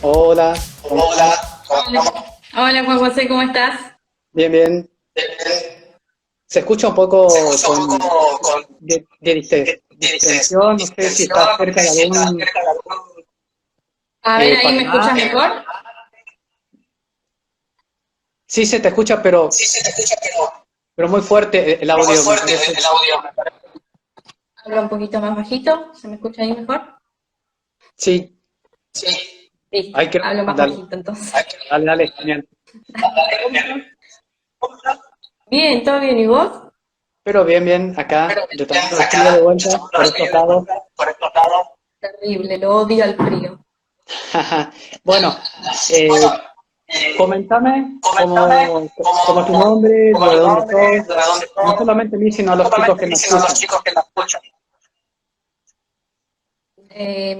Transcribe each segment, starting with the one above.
Hola, ¿cómo estás? Hola, hola Juan José, ¿cómo estás? Bien, bien. Se escucha un poco con distensión, no sé si estás cerca de algún A ver, ahí me escuchas patinador. mejor. Sí se te escucha, pero muy fuerte el audio, me parece. Habla un poquito más bajito, ¿se me escucha ahí mejor? Sí, Listo, hay que... hablo más Dale, bajito entonces. dale, dale, genial. ¿Cómo estás? Bien, ¿todo bien? ¿Y vos? Pero bien, bien, acá, retomando el frío de vuelta por estos lados. Terrible, lo odio al frío. Bueno, eh, coméntame cómo es tu nombre, de dónde sos, no solamente a mí, sino a los chicos que me escuchan.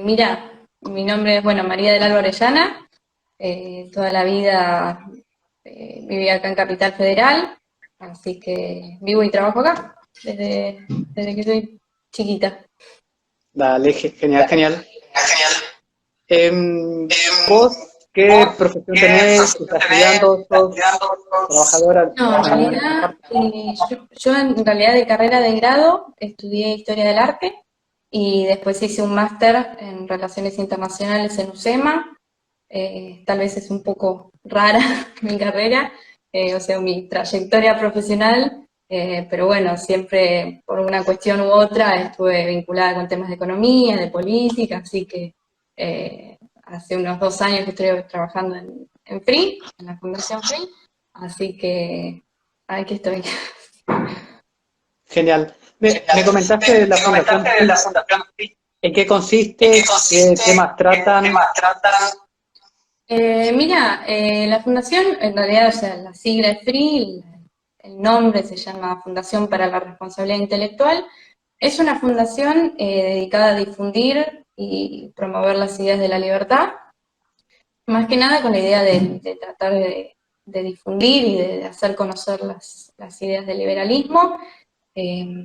Mira, mi nombre es, bueno, María del Alba Orellana. Toda la vida viví acá en Capital Federal, así que vivo y trabajo acá desde que soy chiquita. Dale, genial, genial. ¿Vos qué profesión tenés? ¿Qué estás estudiando? ¿Sos trabajadora No, en en alguna otra realidad, parte? yo en realidad de carrera de grado estudié Historia del Arte y después hice un máster en Relaciones Internacionales en UCEMA. Tal vez es un poco rara mi carrera, o sea, mi trayectoria profesional, pero bueno, siempre por una cuestión u otra estuve vinculada con temas de economía, de política, así que hace unos 2 años que estoy trabajando en FRI, en la Fundación FRI, así que aquí estoy. Genial. Me comentaste de la Fundación FRI. ¿En qué consiste? ¿Qué temas tratan? Mira, la fundación, en realidad, o sea, la sigla es FREE, el nombre se llama Fundación para la Responsabilidad Intelectual. Es una fundación dedicada a difundir y promover las ideas de la libertad, más que nada con la idea de tratar de difundir y de hacer conocer las ideas del liberalismo. Eh,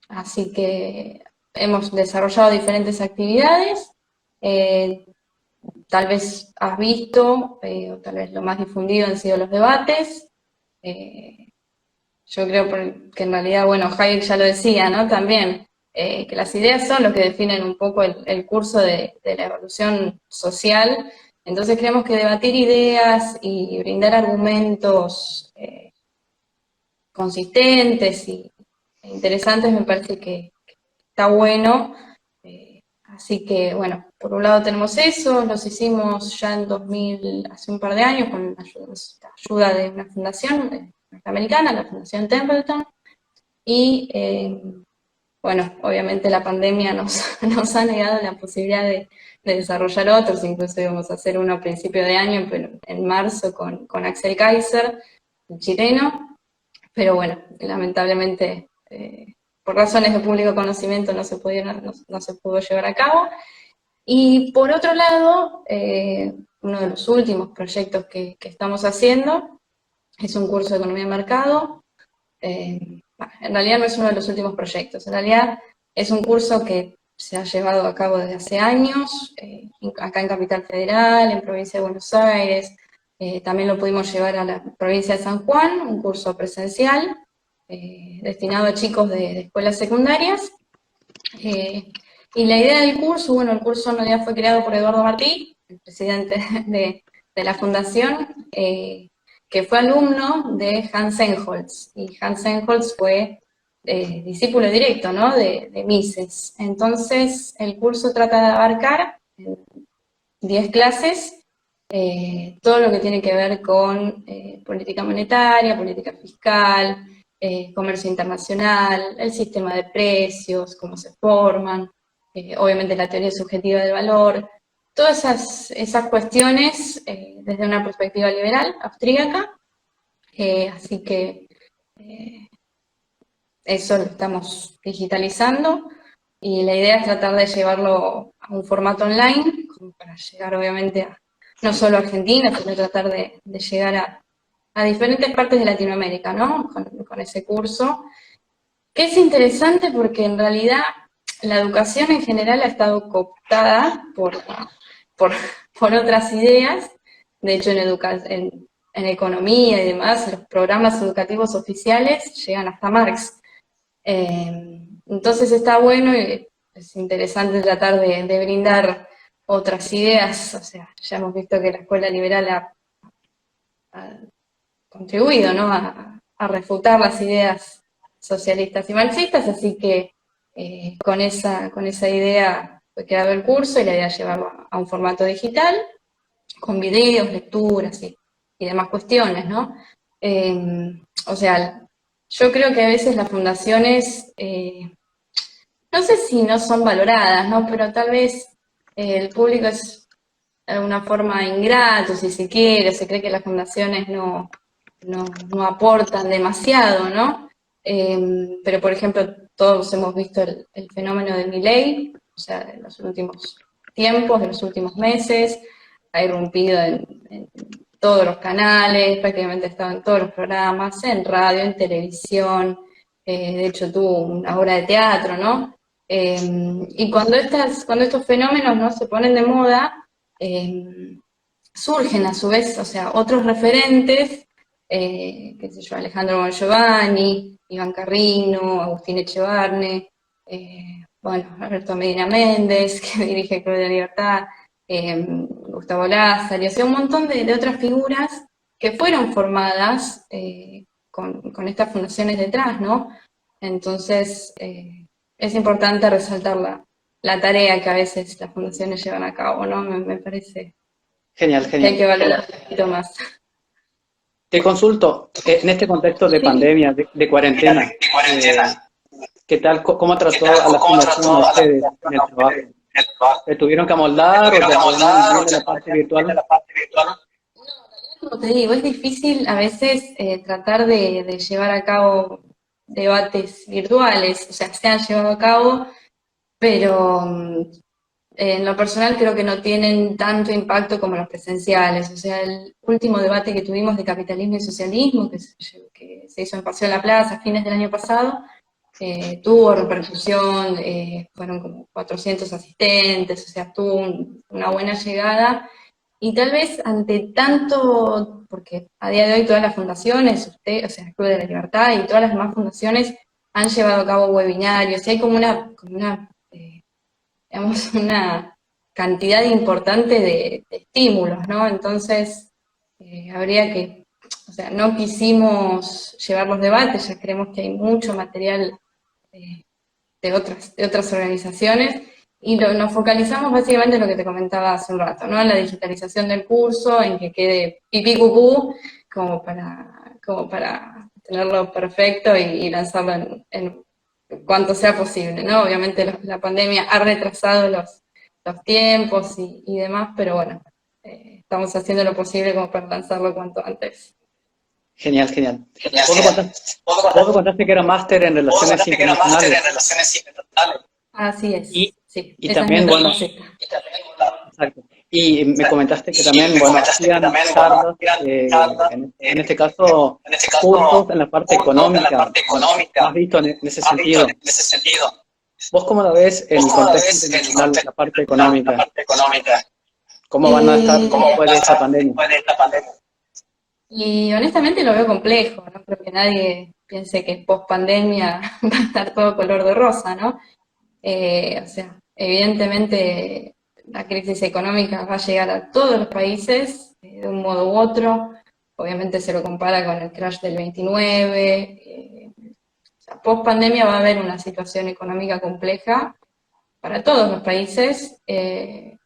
Así que hemos desarrollado diferentes actividades. Eh, Tal vez has visto, o tal vez lo más difundido han sido los debates. Eh, yo creo que en realidad, bueno, Hayek ya lo decía, ¿no? También, que las ideas son lo que definen un poco el curso de la evolución social. Entonces creemos que debatir ideas y brindar argumentos consistentes e interesantes me parece que está bueno. Así que, bueno, por un lado tenemos eso, los hicimos ya en 2000, hace un par de años, con la ayuda de una fundación norteamericana, la Fundación Templeton, y bueno, obviamente la pandemia nos ha negado la posibilidad de desarrollar otros, incluso íbamos a hacer uno a principio de año, pero en marzo con Axel Kaiser, el chileno, pero bueno, lamentablemente por razones de público conocimiento no se pudo llevar a cabo. Y por otro lado, uno de los últimos proyectos que estamos haciendo es un curso de economía de mercado. En realidad no es uno de los últimos proyectos, en realidad es un curso que se ha llevado a cabo desde hace años, acá en Capital Federal, en Provincia de Buenos Aires, también lo pudimos llevar a la provincia de San Juan, un curso presencial destinado a chicos de escuelas secundarias. Eh, y la idea del curso, bueno, el curso en realidad fue creado por Eduardo Martí, el presidente de la fundación, que fue alumno de Hans Engholz. Y Hans Engholz fue discípulo directo, ¿no? De Mises. Entonces, el curso trata de abarcar en 10 clases todo lo que tiene que ver con política monetaria, política fiscal, comercio internacional, el sistema de precios, cómo se forman, obviamente la teoría subjetiva del valor, todas esas cuestiones desde una perspectiva liberal, austríaca, así que eso lo estamos digitalizando y la idea es tratar de llevarlo a un formato online, como para llegar obviamente no solo a Argentina, sino tratar de llegar a diferentes partes de Latinoamérica, ¿no? Con ese curso, que es interesante porque en realidad la educación en general ha estado cooptada por por otras ideas. De hecho, en economía y demás, los programas educativos oficiales llegan hasta Marx. Entonces está bueno y es interesante tratar de brindar otras ideas. O sea, ya hemos visto que la escuela liberal ha contribuido, ¿no?, a refutar las ideas socialistas y marxistas, así que con esa idea fue creado el curso y la idea es llevarlo a un formato digital, con videos, lecturas y demás cuestiones, ¿no? O sea, yo creo que a veces las fundaciones, no sé si no son valoradas, ¿no?, pero tal vez el público es de alguna forma ingrato, si se quiere, se cree que las fundaciones no aportan demasiado, ¿no? Pero, por ejemplo, todos hemos visto el fenómeno de Milei, o sea, en los últimos tiempos, en los últimos meses, ha irrumpido en todos los canales, prácticamente ha estado en todos los programas, en radio, en televisión, de hecho tuvo una obra de teatro, ¿no? Y cuando estos fenómenos, ¿no?, se ponen de moda, surgen a su vez, o sea, otros referentes, qué sé yo, Alejandro Bongiovanni, Iván Carrino, Agustín Echevarne, bueno, Alberto Medina Méndez, que dirige Club de la Libertad, Gustavo Lázaro, o sea, un montón de otras figuras que fueron formadas con estas fundaciones detrás, ¿no? Entonces, es importante resaltar la tarea que a veces las fundaciones llevan a cabo, ¿no? Me parece Genial, que hay que genial. valorar un poquito más. Te consulto, en este contexto de Sí. pandemia, de cuarentena, ¿qué tal, cómo trató a la fundación a ustedes en el trabajo? ¿Se tuvieron que amoldar o ya podían vivir de la parte virtual? Como te digo, es difícil a veces tratar de llevar a cabo debates virtuales, o sea, se han llevado a cabo, pero en lo personal creo que no tienen tanto impacto como los presenciales. O sea, el último debate que tuvimos de capitalismo y socialismo, que se hizo en Paseo de la Plaza a fines del año pasado, tuvo repercusión, fueron como 400 asistentes, o sea, tuvo una buena llegada. Y tal vez ante tanto, porque a día de hoy todas las fundaciones, o sea, el Club de la Libertad y todas las demás fundaciones han llevado a cabo webinarios, y hay como digamos, una cantidad importante de estímulos, ¿no? Entonces, habría que, o sea, no quisimos llevar los debates, ya creemos que hay mucho material de otras organizaciones, y nos focalizamos básicamente en lo que te comentaba hace un rato, ¿no? En la digitalización del curso, en que quede pipí cucú, como para tenerlo perfecto y lanzarlo en cuanto sea posible, ¿no? Obviamente la pandemia ha retrasado los tiempos y demás, pero bueno, estamos haciendo lo posible como para lanzarlo cuanto antes. Genial, genial. Vos me contaste que era máster en Relaciones Internacionales. Así es, Y, sí. y Esa también, es mi bueno, faceta. exacto. Y me comentaste que también, bueno, hacían charlas, en este caso, cursos en la parte económica, más visto en ese sentido. ¿Vos cómo la ves en el contexto internacional, la parte económica? ¿Cómo van a estar después de esta pandemia? Y honestamente lo veo complejo, no creo que nadie piense que post pandemia va a estar todo color de rosa, ¿no? O sea, evidentemente la crisis económica va a llegar a todos los países de un modo u otro. Obviamente se lo compara con el crash del 29. O sea, post pandemia va a haber una situación económica compleja para todos los países. El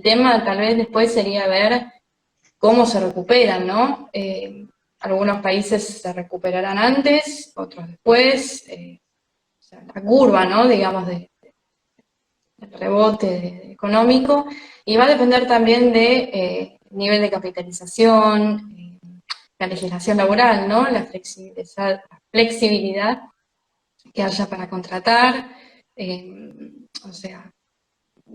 tema tal vez después sería ver cómo se recuperan, ¿no? Algunos países se recuperarán antes, otros después. O sea, la curva, ¿no?, digamos, del rebote económico, y va a depender también de nivel de capitalización, la legislación laboral, ¿no?, la flexibilidad que haya para contratar, o sea,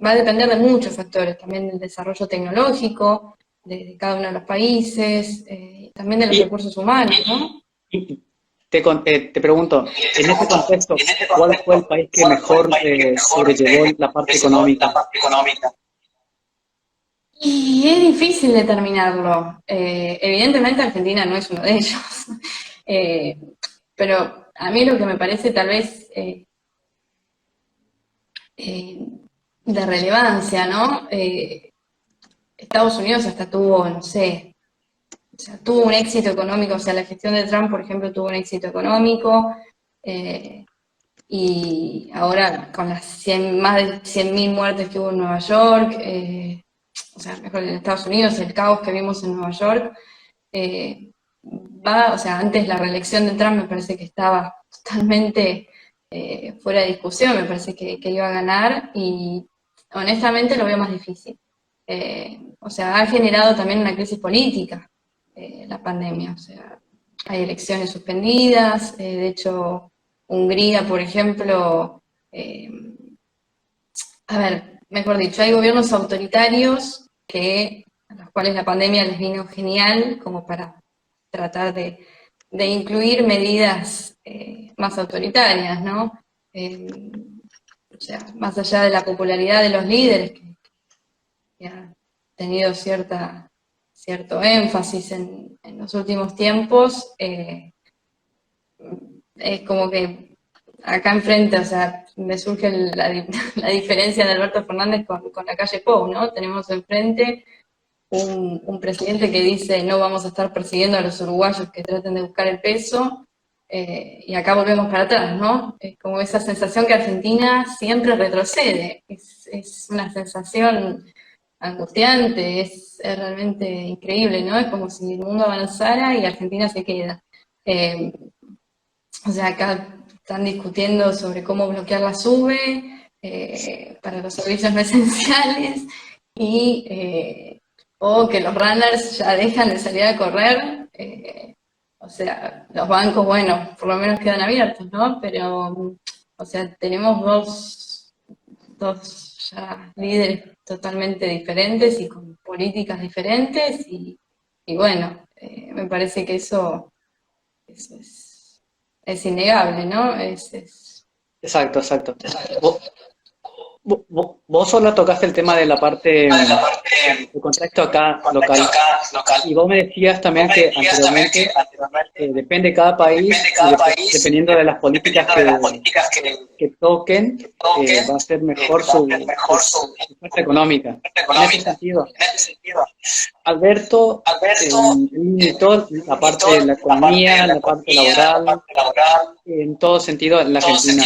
va a depender de muchos factores, también del desarrollo tecnológico de cada uno de los países, también de los Y, recursos humanos, ¿no? y te pregunto, en este contexto, ¿cuál fue el país que mejor sobrellevó la parte económica? Y es difícil determinarlo. Evidentemente Argentina no es uno de ellos. Eh, pero a mí lo que me parece tal vez eh, de relevancia, ¿no? Estados Unidos hasta tuvo, no sé, o sea, tuvo un éxito económico, o sea, la gestión de Trump, por ejemplo, tuvo un éxito económico, eh, y ahora con las más de 100.000 muertes que hubo en Nueva York, o sea, mejor en Estados Unidos, el caos que vimos en Nueva York, eh, o sea, antes la reelección de Trump me parece que estaba totalmente fuera de discusión, me parece que iba a ganar y honestamente lo veo más difícil. O sea, ha generado también una crisis política la pandemia, o sea, hay elecciones suspendidas, de hecho, Hungría, por ejemplo, eh, a ver, mejor dicho, hay gobiernos autoritarios a los cuales la pandemia les vino genial como para tratar de incluir medidas más autoritarias, ¿no? Eh, o sea, más allá de la popularidad de los líderes, que ha tenido cierto énfasis en los últimos tiempos, es como que acá enfrente, o sea, me surge la diferencia de Alberto Fernández con la calle Pou, ¿no? Tenemos enfrente un presidente que dice no vamos a estar persiguiendo a los uruguayos que traten de buscar el peso, y acá volvemos para atrás, ¿no? Es como esa sensación que Argentina siempre retrocede, es una sensación angustiante, es realmente increíble, ¿no? Es como si el mundo avanzara y Argentina se queda. Eh, o sea, acá están discutiendo sobre cómo bloquear la SUBE para los servicios no esenciales y o que los runners ya dejan de salir a correr. O sea, los bancos, bueno, por lo menos quedan abiertos, ¿no? Pero, o sea, tenemos dos ya líderes totalmente diferentes y con políticas diferentes y bueno, me parece que eso es innegable, ¿no? Exacto, exacto. Vos solo tocaste el tema de la parte del contexto acá local. Y vos me decías también que anteriormente depende de cada país y dependiendo de las políticas que toquen, va a ser mejor su fuerza económica. En ese sentido, Alberto limitó la parte de la economía, la parte laboral, en todo sentido en la Argentina.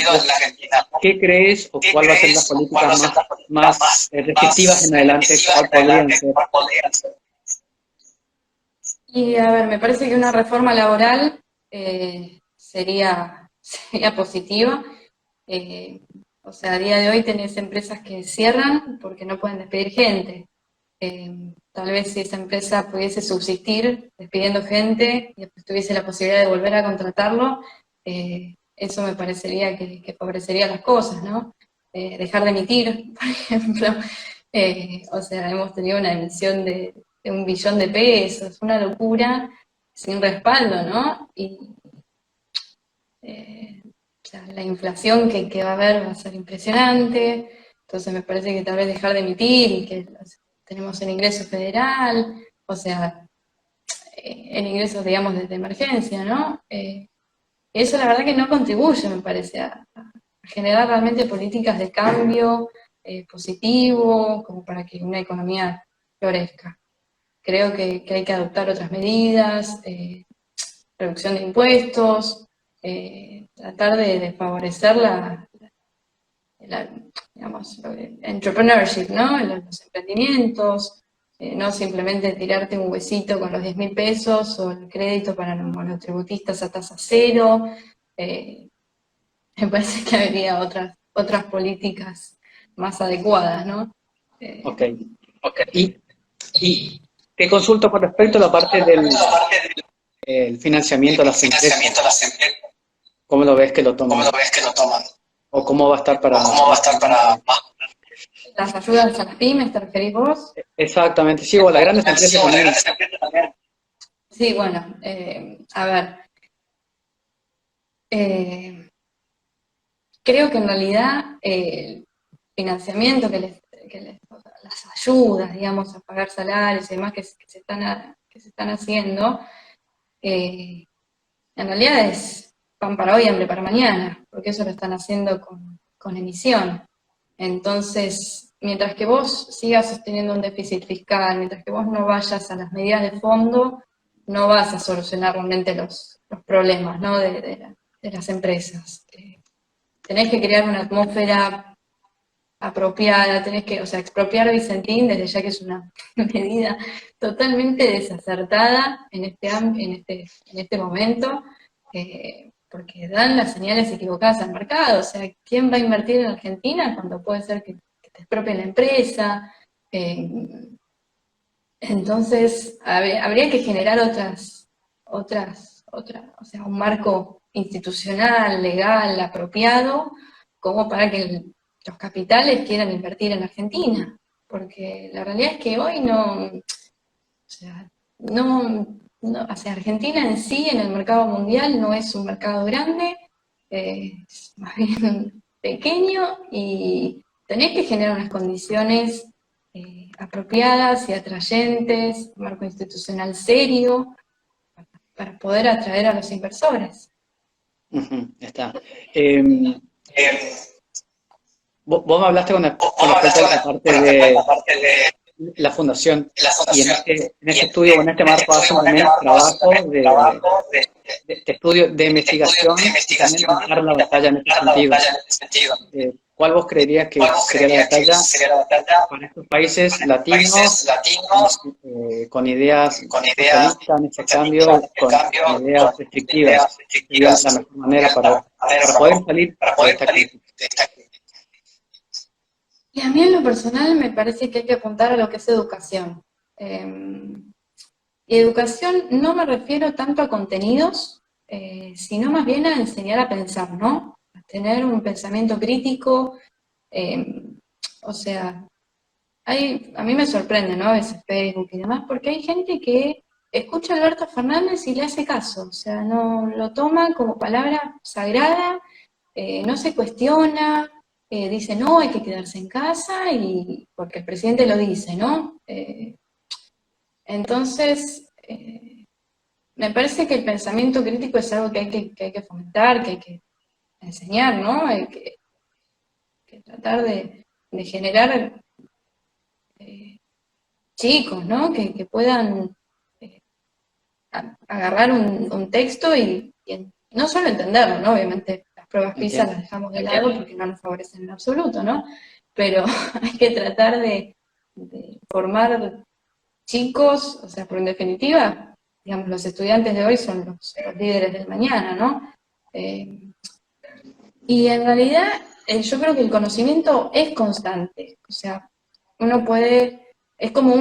¿Vos qué crees o cuál va a ser las políticas más restrictivas en adelante? ¿Cuál podrían ser? Y a ver, me parece que una reforma laboral sería positiva. Eh, o sea, a día de hoy tenés empresas que cierran porque no pueden despedir gente. Tal vez si esa empresa pudiese subsistir despidiendo gente y después tuviese la posibilidad de volver a contratarlo, eso me parecería que favorecería las cosas, ¿no? Dejar de emitir, por ejemplo. O sea, hemos tenido una emisión de 1 billón de pesos, una locura, sin respaldo, ¿no? Y o sea, la inflación que va a haber va a ser impresionante, entonces me parece que tal vez dejar de emitir y que tenemos el ingreso federal, o sea, el ingreso, digamos, de emergencia, ¿no? Eso la verdad que no contribuye, me parece, a generar realmente políticas de cambio positivo, como para que una economía florezca. Creo que hay que adoptar otras medidas, reducción de impuestos, tratar de favorecer la, digamos, entrepreneurship, ¿no? Los emprendimientos, no simplemente tirarte un huesito con los 10.000 pesos o el crédito para los monotributistas a tasa cero. Me parece que habría otras políticas más adecuadas, ¿no? Ok. Y, y te consulto con respecto a la parte del el financiamiento a las empresas. ¿Cómo lo ves que lo toman? ¿O cómo va a estar para más adelante? Las ayudas a las pymes, ¿te referís vos? Exactamente, sí, o las grandes empresas también. Sí, bueno, a ver, creo que en realidad el financiamiento las ayudas, digamos, a pagar salarios y demás que se están haciendo, en realidad es pan para hoy, hambre para mañana, porque eso lo están haciendo con emisión. Entonces, mientras que vos sigas sosteniendo un déficit fiscal, mientras que vos no vayas a las medidas de fondo, no vas a solucionar realmente los problemas, ¿no? de las empresas. Tenés que crear una atmósfera apropiada, o sea, expropiar Vicentín desde ya que es una medida totalmente desacertada en este momento, porque dan las señales equivocadas al mercado. O sea, ¿quién va a invertir en Argentina cuando puede ser que te expropien la empresa? Entonces, habría que generar o sea, un marco institucional, legal, apropiado, como para que los capitales quieran invertir en Argentina. Porque la realidad es que hoy o sea, Argentina en sí, en el mercado mundial, no es un mercado grande, es más bien pequeño, y tenés que generar unas condiciones apropiadas y atrayentes, un marco institucional serio, para poder atraer a los inversores. Está. Vos me hablaste con respecto a la parte de la fundación, y en este estudio, en este marco, hacen también trabajo de estudio, de investigación, y también marcar la batalla en este sentido. ¿Cuál vos creerías que sería la batalla para estos países latinos con ideas socialistas en ese cambio, con ideas restrictivas? Sería la mejor manera para poder salir de esta crisis. Y a mí en lo personal me parece que hay que apuntar a lo que es educación. Y educación no me refiero tanto a contenidos, sino más bien a enseñar a pensar, ¿no? A tener un pensamiento crítico. O sea, a mí me sorprende, ¿no? A veces Facebook y demás, porque hay gente que escucha a Alberto Fernández y le hace caso. O sea, no lo toma como palabra sagrada, no se cuestiona. Dice, no, hay que quedarse en casa, y porque el presidente lo dice, ¿no? Entonces, me parece que el pensamiento crítico es algo que hay que fomentar, que hay que enseñar, ¿no? Hay que tratar de generar chicos, ¿no? Que puedan agarrar un texto y no solo entenderlo, ¿no? Obviamente las pruebas PISA las dejamos de lado porque no nos favorecen en absoluto, ¿no? Pero hay que tratar de formar chicos, o sea, por en definitiva, digamos, los estudiantes de hoy son los líderes del mañana, ¿no? Y en realidad yo creo que el conocimiento es constante, o sea, uno puede, es como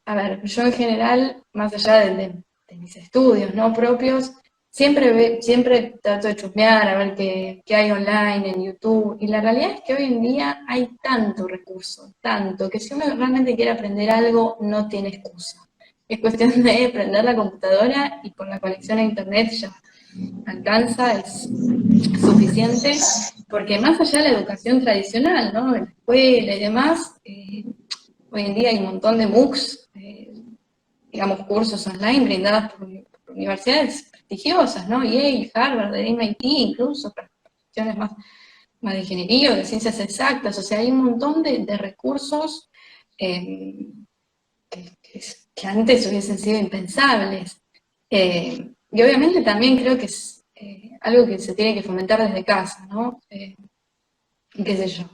a ver, yo en general, más allá de mis estudios, ¿no? Propios, siempre trato de chusmear a ver qué hay online en YouTube, y la realidad es que hoy en día hay tanto recurso, tanto, que si uno realmente quiere aprender algo, no tiene excusa. Es cuestión de prender la computadora y con la conexión a internet ya alcanza, es suficiente, porque más allá de la educación tradicional, ¿no? En la escuela y demás, hoy en día hay un montón de MOOCs, digamos, cursos online brindados por universidades prestigiosas, ¿no? Yale, Harvard, MIT, incluso para cuestiones más de ingeniería o de ciencias exactas. O sea, hay un montón de recursos que antes hubiesen sido impensables. Y obviamente también creo que es algo que se tiene que fomentar desde casa, ¿no? Qué sé yo.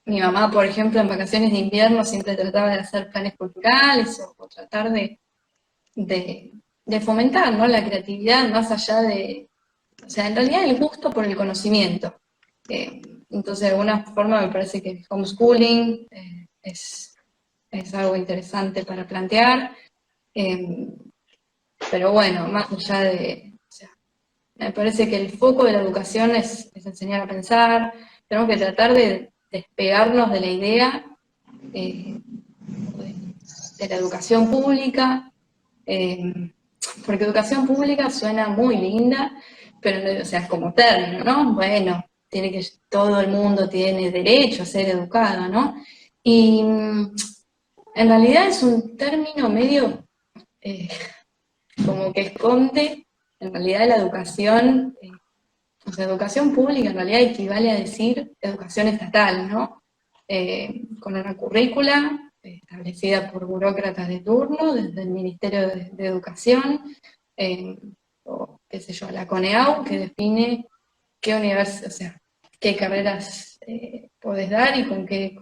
Mi mamá, por ejemplo, en vacaciones de invierno siempre trataba de hacer planes culturales o tratar de fomentar, ¿no? La creatividad más allá o sea, en realidad el gusto por el conocimiento. Entonces, de alguna forma me parece que el homeschooling es algo interesante para plantear. Pero bueno, más allá o sea, me parece que el foco de la educación es enseñar a pensar. Tenemos que tratar de despegarnos de la idea de la educación pública, porque educación pública suena muy linda, pero, o sea, como término, ¿no? Bueno, todo el mundo tiene derecho a ser educado, ¿no? Y en realidad es un término medio como que esconde, en realidad la educación, o sea, educación pública en realidad equivale a decir educación estatal, ¿no? Con una currícula establecida por burócratas de turno, desde el Ministerio de Educación, o qué sé yo, la CONEAU, que define o sea, qué carreras podés dar y con qué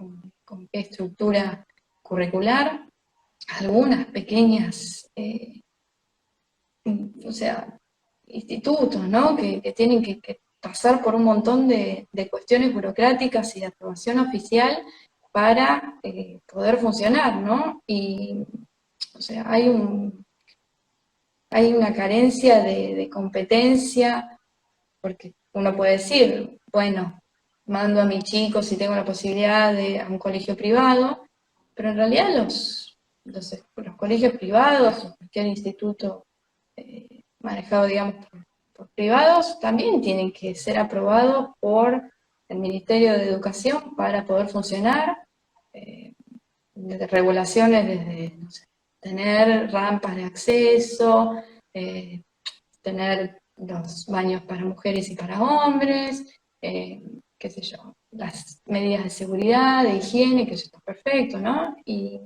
estructura curricular. Algunas pequeñas, o sea, institutos, ¿no? Que tienen que pasar por un montón de cuestiones burocráticas y de aprobación oficial para poder funcionar, ¿no? Y, o sea, hay una carencia de competencia, porque uno puede decir, bueno, mando a mi chico si tengo la posibilidad a un colegio privado, pero en realidad los colegios privados o cualquier instituto manejado, digamos, por privados, también tienen que ser aprobados por el Ministerio de Educación para poder funcionar, desde regulaciones, desde, no sé, tener rampas de acceso, tener los baños para mujeres y para hombres, qué sé yo, las medidas de seguridad, de higiene, que eso está perfecto, ¿no? Y,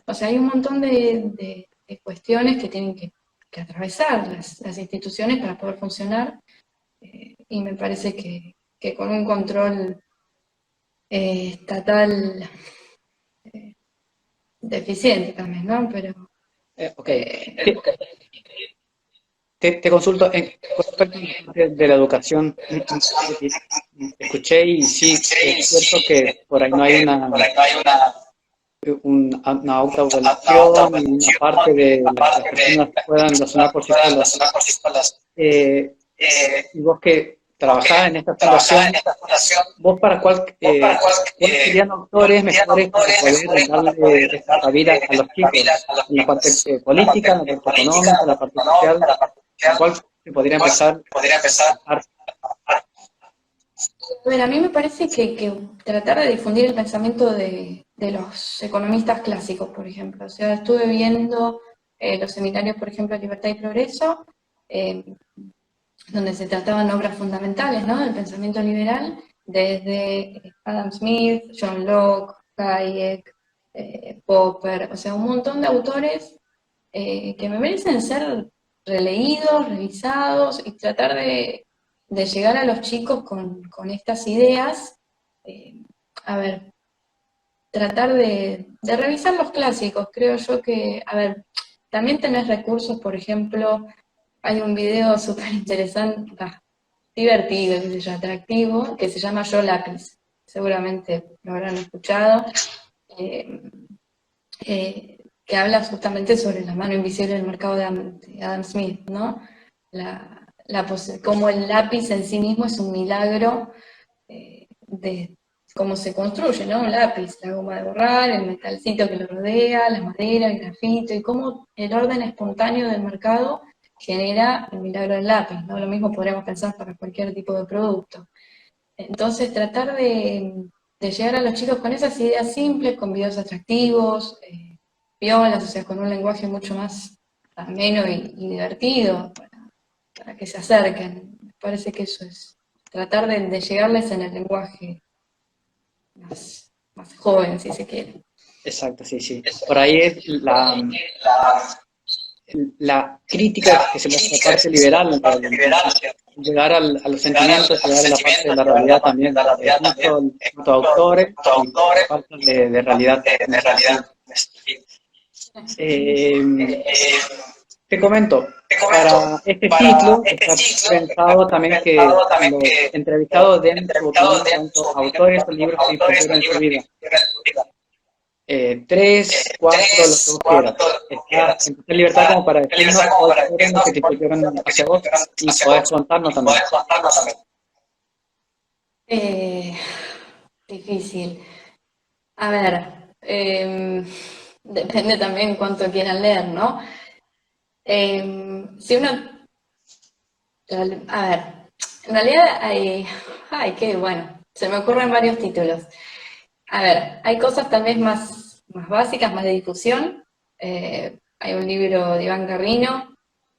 o sea, hay un montón de cuestiones que tienen que atravesar las instituciones para poder funcionar, y me parece que con un control estatal deficiente también, ¿no? Pero Ok. Te consulto con respecto a la parte de la educación. Escuché y sí, es cierto que por ahí no hay una autoevaluación y una parte de las personas puedan razonar por sí solas. Y vos que trabajás en esta fundación, ¿vos para cuáles serían autores mejores para poder darle esta cabida a los chicos? En la parte política, en la parte económica, en la parte social, ¿con cuál se podría empezar a trabajar? Bueno, a mí me parece que tratar de difundir el pensamiento de los economistas clásicos, por ejemplo. O sea, estuve viendo los seminarios, por ejemplo, Libertad y Progreso, eh, donde se trataban obras fundamentales, ¿no?, del pensamiento liberal, desde Adam Smith, John Locke, Hayek, Popper, o sea, un montón de autores que me merecen ser releídos, revisados y tratar de llegar a los chicos con estas ideas. eh, a ver, tratar de revisar los clásicos. Creo yo que, a ver, también tenés recursos, por ejemplo, hay un video súper interesante, divertido, qué sé yo, atractivo, que se llama Yo Lápiz. Seguramente lo habrán escuchado. eh, que habla justamente sobre la mano invisible del mercado de Adam Smith, ¿no? Cómo el lápiz en sí mismo es un milagro de cómo se construye, ¿no? Un lápiz, la goma de borrar, el metalcito que lo rodea, la madera, el grafito, y cómo el orden espontáneo del mercado genera el milagro del lápiz, ¿no? Lo mismo podríamos pensar para cualquier tipo de producto. Entonces, tratar de llegar a los chicos con esas ideas simples, con videos atractivos, piolas, o sea, con un lenguaje mucho más ameno y divertido, para que se acerquen. Me parece que eso es tratar de llegarles en el lenguaje más joven, si se quiere. Exacto, sí, sí. Por ahí es la crítica que se le hace a la parte liberal, llegar a los sentimientos, llegar a la parte de la realidad también, mucho autores y falta de realidad en ese sentido. Te comento, para este ciclo está pensado también que los entrevistados den su opinión en cuanto a autores o libros que influyeron en su vida. 3, 4, lo que vos quieras. Está en total libertad como para decirnos cuáles fueron los que te influyeron hacia vos y podés contarnos también. Difícil. A ver, depende también cuánto quieran leer, ¿no? Si uno, a ver, en realidad hay, qué bueno, se me ocurren varios títulos. A ver, hay cosas tal vez más básicas, más de difusión. Hay un libro de Iván Carrino,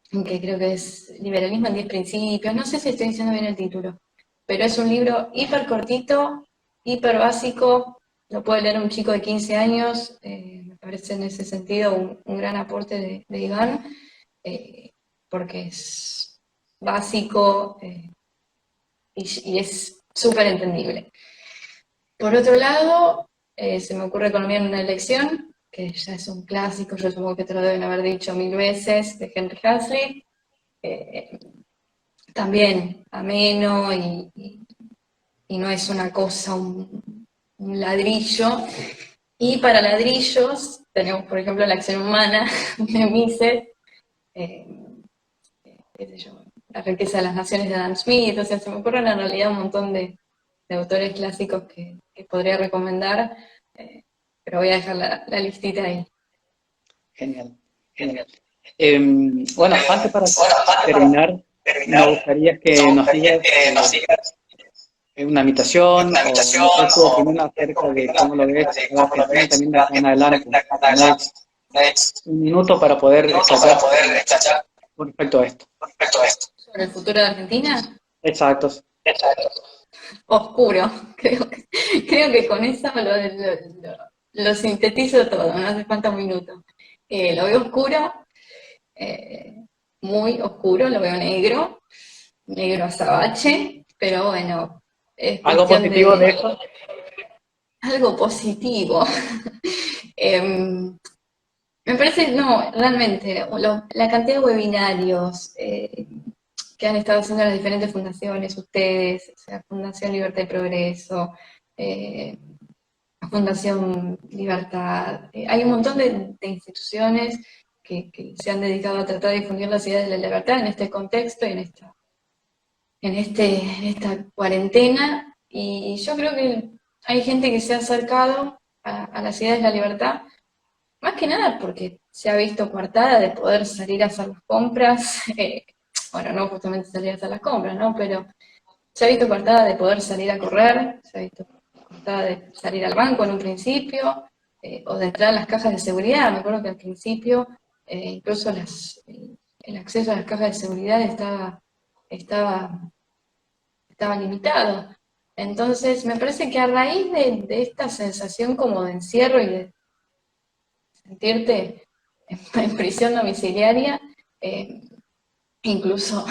que creo que es Liberalismo en 10 principios, no sé si estoy diciendo bien el título, pero es un libro hiper cortito, hiper básico, lo puede leer un chico de 15 años, me parece en ese sentido un gran aporte de Iván, porque es básico y es súper entendible. Por otro lado, se me ocurre Economía en una elección, que ya es un clásico, yo supongo que te lo deben haber dicho 1000 veces, de Henry Hazlitt. También ameno y no es una cosa, un ladrillo. Y para ladrillos tenemos, por ejemplo, La acción humana de Mises, eh, qué sé yo, La riqueza de las naciones de Adam Smith, o sea, se me ocurren en realidad un montón de autores clásicos que podría recomendar, pero voy a dejar la listita ahí. Genial, genial. Bueno, antes para terminar, me gustaría que nos digas una invitación o no sé, tu opinión acerca de cómo lo ves a Argentina también de acá en adelante. Un minuto para poder explayar con respecto a esto. ¿Sobre el futuro de Argentina? Exacto. Oscuro, creo que con eso lo sintetizo todo, no hace falta un minuto. Lo veo oscuro, muy oscuro, lo veo negro azabache, pero bueno, es ¿Algo cuestión positivo de eso? algo positivo. Me parece, no, realmente, la cantidad de webinarios que han estado haciendo las diferentes fundaciones, ustedes, o sea, Fundación Libertad y Progreso, Fundación Libertad, hay un montón de instituciones que se han dedicado a tratar de difundir las ideas de la libertad en este contexto y en esta cuarentena, y yo creo que hay gente que se ha acercado a las ideas de la libertad, más que nada porque se ha visto coartada de poder salir a hacer las compras, bueno, no justamente salir a hacer las compras, ¿no? Pero se ha visto coartada de poder salir a correr, se ha visto coartada de salir al banco en un principio, o de entrar a las cajas de seguridad. Me acuerdo que al principio incluso el acceso a las cajas de seguridad estaba limitado. Entonces, me parece que a raíz de esta sensación como de encierro y de sentirte en prisión domiciliaria, incluso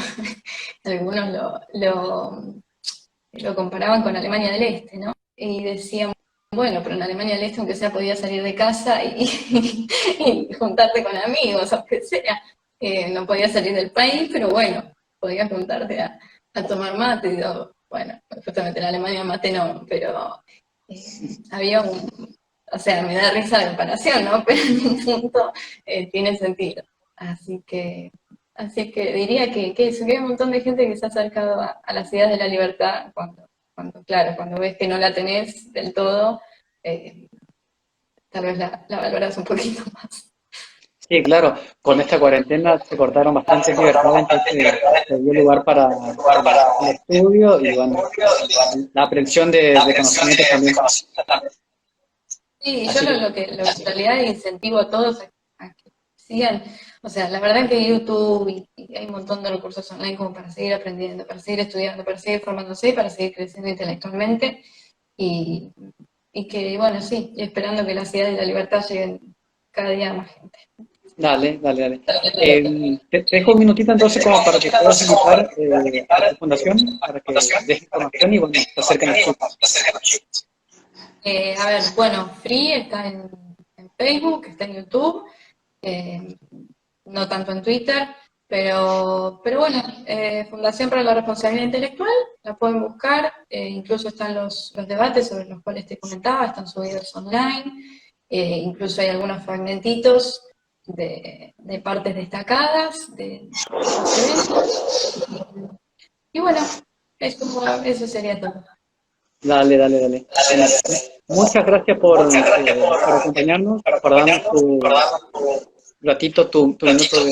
algunos lo comparaban con Alemania del Este, ¿no? Y decían, bueno, pero en Alemania del Este, aunque sea, podías salir de casa y juntarte con amigos, aunque sea. No podías salir del país, pero bueno, podías juntarte a tomar mate. Y digo, bueno, justamente en Alemania mate no, pero había o sea, me da risa la comparación, ¿no? Pero en un punto tiene sentido. Así que diría que hay un montón de gente que se ha acercado a las ideas de la libertad claro, cuando ves que no la tenés del todo, tal vez la valoras un poquito más. Sí, claro, con esta cuarentena se cortaron bastantes libertades, entonces se dio lugar para el estudio y bueno, la aprehensión de conocimientos también. Sí, yo Así que, lo que en realidad incentivo a todos a que sigan, o sea, la verdad que YouTube y hay un montón de recursos online como para seguir aprendiendo, para seguir estudiando, para seguir formándose, para seguir creciendo intelectualmente y, y que, bueno, sí, y esperando que las ideas de la libertad lleguen cada día a más gente. dale. Te dejo un minutito entonces como para que puedas invitar a tu fundación para que dejes información y bueno, se acerquen a chicos. A ver, bueno, Free está en Facebook, está en YouTube, no tanto en Twitter, pero bueno, Fundación para la Responsabilidad Intelectual, la pueden buscar, incluso están los debates sobre los cuales te comentaba, están subidos online, incluso hay algunos fragmentitos de partes destacadas de los eventos, y bueno, eso sería todo. Dale. Bueno, muchas gracias por acompañarnos, por darnos tu ratito, tu minuto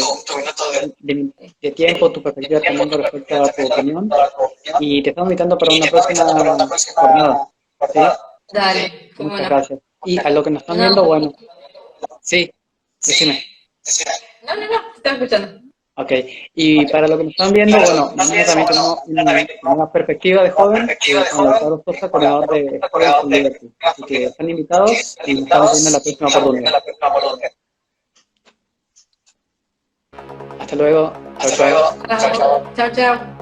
de tiempo, tu perspectiva también con respecto a tu opinión. Y te estamos invitando para una próxima jornada. ¿Sí? Dale, Muchas bueno. gracias. Y a lo que nos están No, viendo, bueno, sí, decime. no, te estaba escuchando. Ok, y para lo que nos están viendo, bueno, mañana también tenemos una perspectiva de joven con Lautaro Sosa, coordinador de Jóvenes con Liberty. Así que están invitados y nos estamos viendo en la próxima oportunidad. Hasta luego. Chao, chao. Chao, chao.